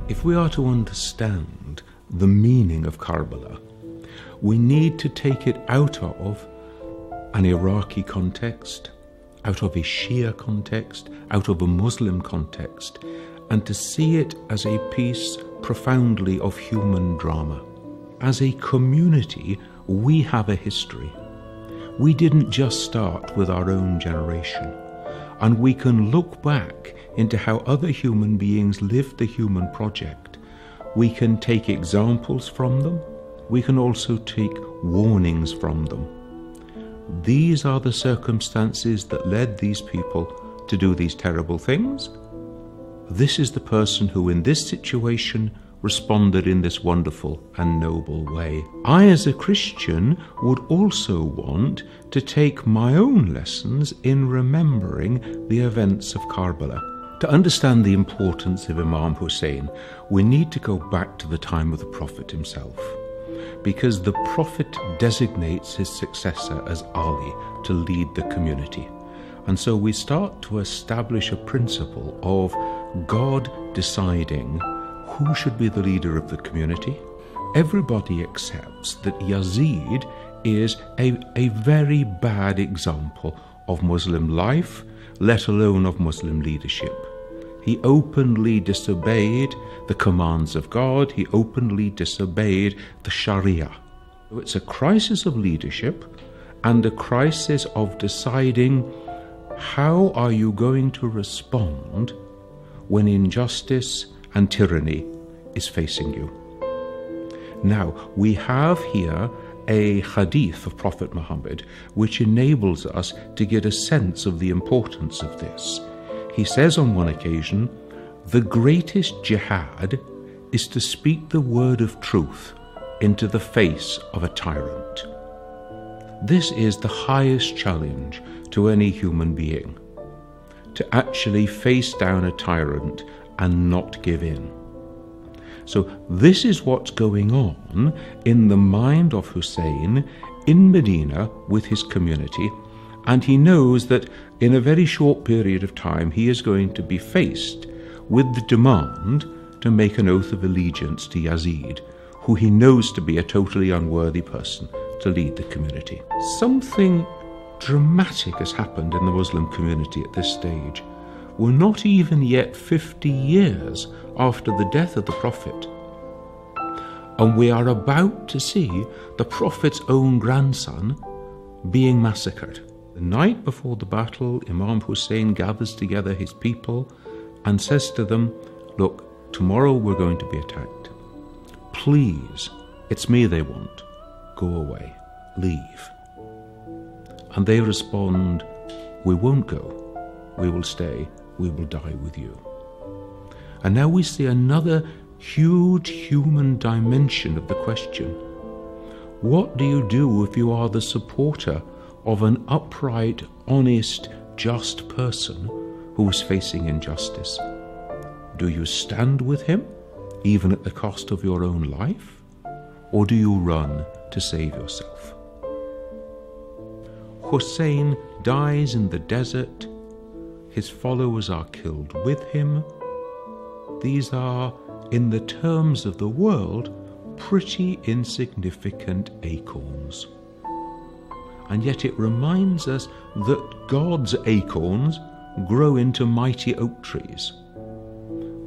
If we are to understand the meaning of Karbala, we need to take it out of an Iraqi context, out of a Shia context, out of a Muslim context, and to see it as a piece profoundly of human drama. As a community, we have a history. We didn't just start with our own generation, and we can look back into how other human beings lived the human project. We can take examples from them. We can also take warnings from them. These are the circumstances that led these people to do these terrible things. This is the person who in this situation responded in this wonderful and noble way. I, as a Christian, would also want to take my own lessons in remembering the events of Karbala. To understand the importance of Imam Hussein, we need to go back to the time of the Prophet himself, because the Prophet designates his successor as Ali to lead the community. And so we start to establish a principle of God deciding who should be the leader of the community. Everybody accepts that Yazid is a very bad example of Muslim life, let alone of Muslim leadership. He openly disobeyed the commands of God. He openly disobeyed the Sharia. It's a crisis of leadership and a crisis of deciding how are you going to respond when injustice and tyranny is facing you. Now, we have here a hadith of Prophet Muhammad which enables us to get a sense of the importance of this. He says on one occasion, the greatest jihad is to speak the word of truth into the face of a tyrant. This is the highest challenge to any human being, to actually face down a tyrant and not give in. So this is what's going on in the mind of Hussein in Medina with his community, and he knows that in a very short period of time he is going to be faced with the demand to make an oath of allegiance to Yazid, who he knows to be a totally unworthy person to lead the community. Something dramatic has happened in the Muslim community at this stage. We're not even yet 50 years after the death of the Prophet, and we are about to see the Prophet's own grandson being massacred. The night before the battle, Imam Hussein gathers together his people and says to them, look, tomorrow we're going to be attacked. Please, it's me they want. Go away, leave. And they respond, we won't go, we will stay, we will die with you. And now we see another huge human dimension of the question. What do you do if you are the supporter of an upright, honest, just person who is facing injustice? Do you stand with him, even at the cost of your own life? Or do you run to save yourself? Hussein dies in the desert. His followers are killed with him. These are, in the terms of the world, pretty insignificant acorns. And yet it reminds us that God's acorns grow into mighty oak trees.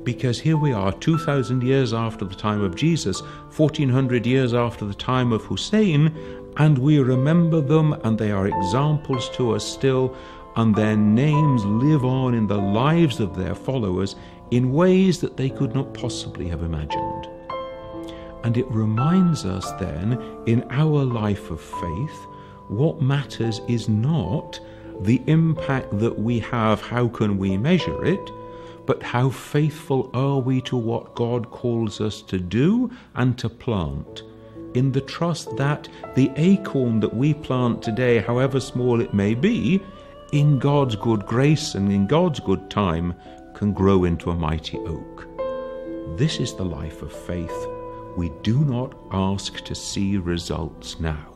Because here we are 2,000 years after the time of Jesus, 1,400 years after the time of Hussein, and we remember them, and they are examples to us still, and their names live on in the lives of their followers in ways that they could not possibly have imagined. And it reminds us then, in our life of faith, what matters is not the impact that we have, how can we measure it, but how faithful are we to what God calls us to do and to plant, in the trust that the acorn that we plant today, however small it may be, in God's good grace and in God's good time, can grow into a mighty oak. This is the life of faith. We do not ask to see results now.